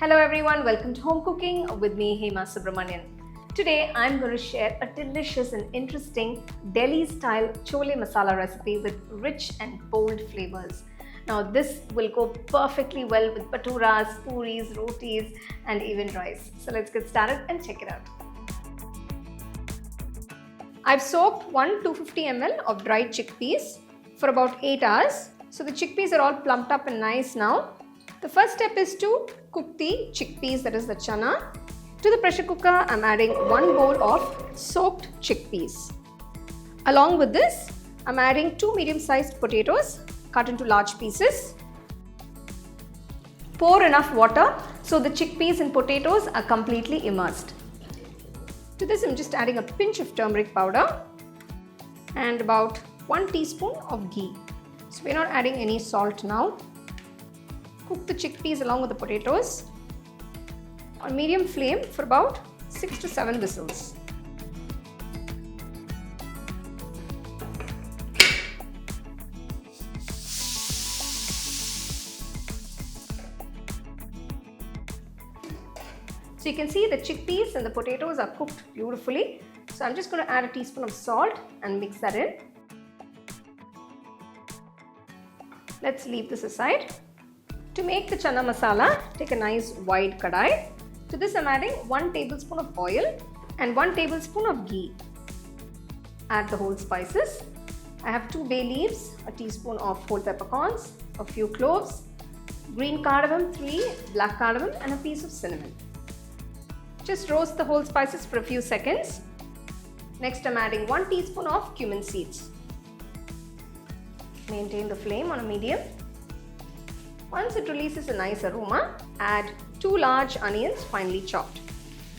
Hello everyone, welcome to Home Cooking with me, Hema Subramanian. Today I'm going to share a delicious and interesting Delhi-style Chole Masala recipe with rich and bold flavors. Now this will go perfectly well with bhaturas, puris, rotis and even rice. So let's get started and check it out. I've soaked 250 ml of dried chickpeas for about 8 hours. So the chickpeas are all plumped up and nice now. The first step is to cook the chickpeas, that is the chana. To the pressure cooker, I'm adding 1 bowl of soaked chickpeas. Along with this, I'm adding 2 medium-sized potatoes cut into large pieces. Pour enough water so the chickpeas and potatoes are completely immersed. To this, I'm just adding a pinch of turmeric powder and about 1 teaspoon of ghee. So we're not adding any salt now. Cook the chickpeas along with the potatoes on medium flame for about 6 to 7 whistles. So you can see the chickpeas and the potatoes are cooked beautifully. So I'm just going to add a teaspoon of salt and mix that in. Let's leave this aside. To make the chana masala, take a nice wide kadai. To this I'm adding 1 tablespoon of oil and 1 tablespoon of ghee. Add the whole spices. I have 2 bay leaves, a teaspoon of whole peppercorns, a few cloves, green cardamom 3, black cardamom and a piece of cinnamon. Just roast the whole spices for a few seconds. Next I'm adding 1 teaspoon of cumin seeds. Maintain the flame on a medium. Once it releases a nice aroma, add 2 large onions finely chopped.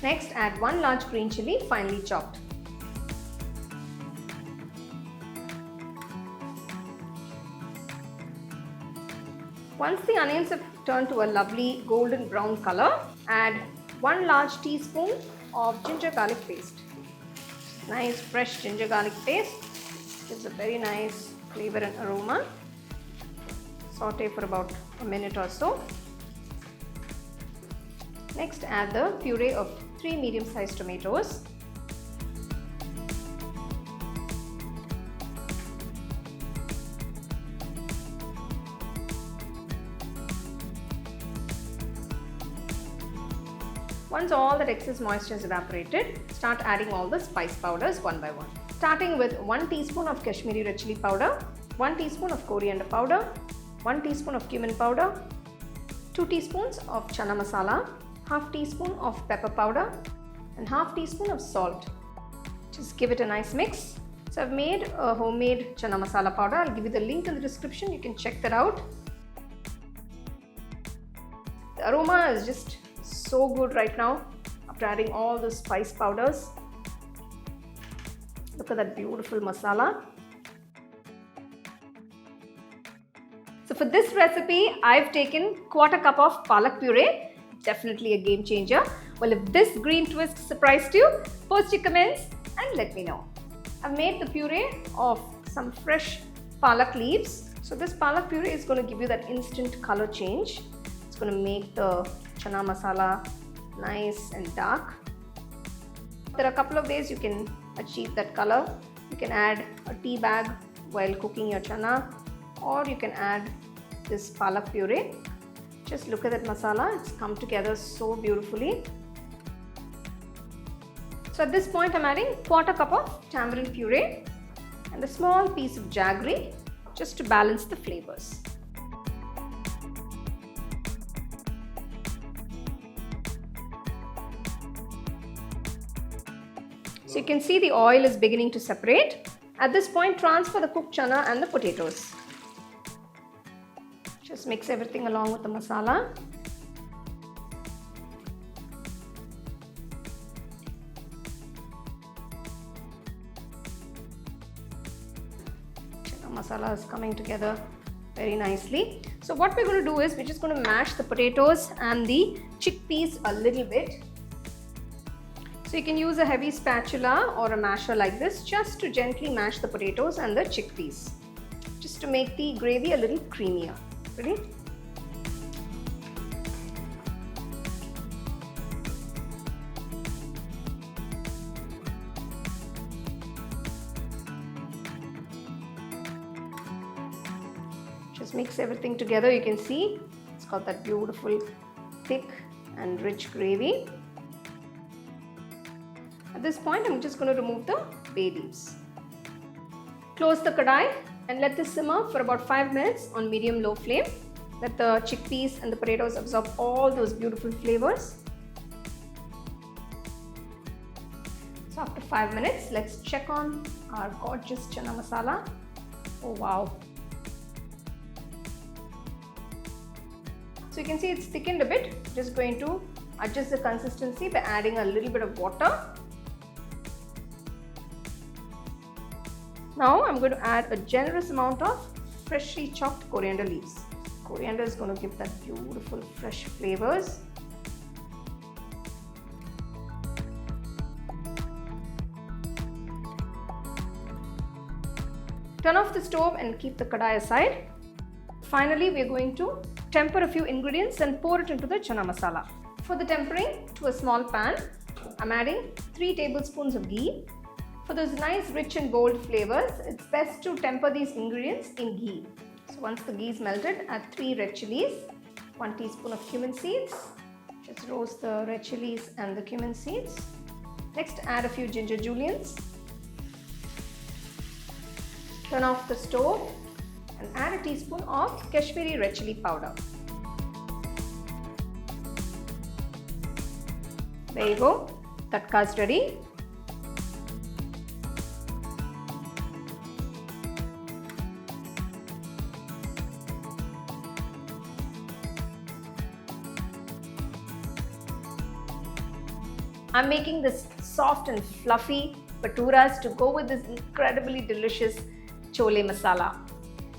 Next, add 1 large green chilli finely chopped. Once the onions have turned to a lovely golden brown color, add 1 large teaspoon of ginger garlic paste. Nice fresh ginger garlic paste gives a very nice flavor and aroma. Saute for about a minute or so. Next, add the puree of 3 medium-sized tomatoes. Once all that excess moisture is evaporated, start adding all the spice powders one by one. Starting with 1 teaspoon of Kashmiri red chilli powder, 1 teaspoon of coriander powder, 1 teaspoon of cumin powder, 2 teaspoons of chana masala, half teaspoon of pepper powder and half teaspoon of salt. Just give it a nice mix. So I've made a homemade chana masala powder. I'll give you the link in the description. You can check that out. The aroma is just so good right now after adding all the spice powders. Look at that beautiful masala. So for this recipe, I've taken 1/4 cup of Palak Puree, definitely a game changer. Well, if this green twist surprised you, post your comments and let me know. I've made the puree of some fresh Palak leaves. So this Palak Puree is going to give you that instant color change. It's going to make the chana masala nice and dark. There are a couple of ways you can achieve that color. You can add a tea bag while cooking your chana, or you can add this Palak Puree. Just look at that masala, it's come together so beautifully. So at this point I'm adding 1/4 cup of tamarind puree and a small piece of jaggery just to balance the flavors. So you can see the oil is beginning to separate. At this point, transfer the cooked chana and the potatoes. Just mix everything along with the masala. Chana masala is coming together very nicely. So what we're going to do is we're just going to mash the potatoes and the chickpeas a little bit. So you can use a heavy spatula or a masher like this just to gently mash the potatoes and the chickpeas, just to make the gravy a little creamier. Ready? Just mix everything together. You can see it's got that beautiful thick and rich gravy. At this point, I'm just going to remove the bay leaves. Close the kadai and let this simmer for about 5 minutes on medium-low flame. Let the chickpeas and the potatoes absorb all those beautiful flavors. So after 5 minutes, let's check on our gorgeous chana masala. Oh wow! So you can see it's thickened a bit. Just going to adjust the consistency by adding a little bit of water. Now I'm going to add a generous amount of freshly chopped coriander leaves. Coriander is going to give that beautiful fresh flavors. Turn off the stove and keep the kadai aside. Finally, we are going to temper a few ingredients and pour it into the chana masala. For the tempering, to a small pan, I'm adding 3 tablespoons of ghee. For those nice rich and bold flavors, it's best to temper these ingredients in ghee. So once the ghee is melted, add 3 red chillies, 1 teaspoon of cumin seeds. Just roast the red chillies and the cumin seeds. Next, add a few ginger juliennes. Turn off the stove and add a teaspoon of Kashmiri red chilli powder. There you go, tadka is ready. I'm making this soft and fluffy bhaturas to go with this incredibly delicious chole masala.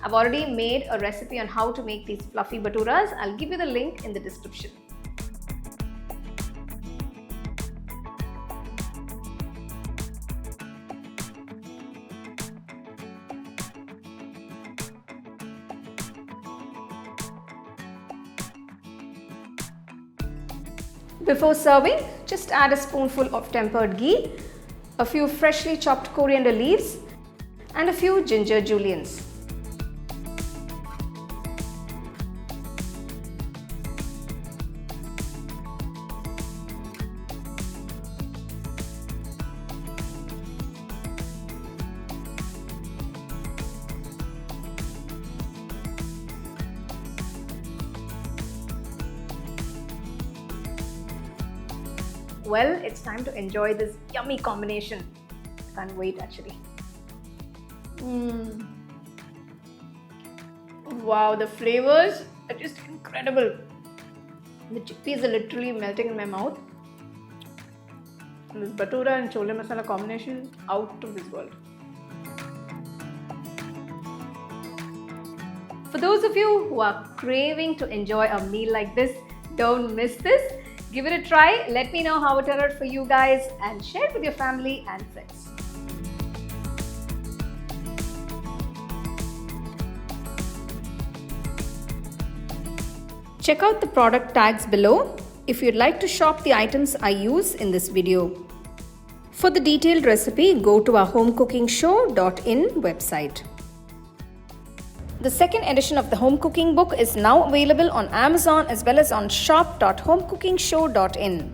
I've already made a recipe on how to make these fluffy bhaturas. I'll give you the link in the description. Before serving, just add a spoonful of tempered ghee, a few freshly chopped coriander leaves, and a few ginger juliennes. Well, it's time to enjoy this yummy combination. Can't wait actually. Wow, the flavors are just incredible. The chickpeas are literally melting in my mouth. And this bhatura and chole masala combination, out of this world. For those of you who are craving to enjoy a meal like this, don't miss this. Give it a try. Let me know how it turned out for you guys and share it with your family and friends. Check out the product tags below if you'd like to shop the items I use in this video. For the detailed recipe, go to our HomeCookingShow.in website. The second edition of the home cooking book is now available on Amazon as well as on shop.homecookingshow.in.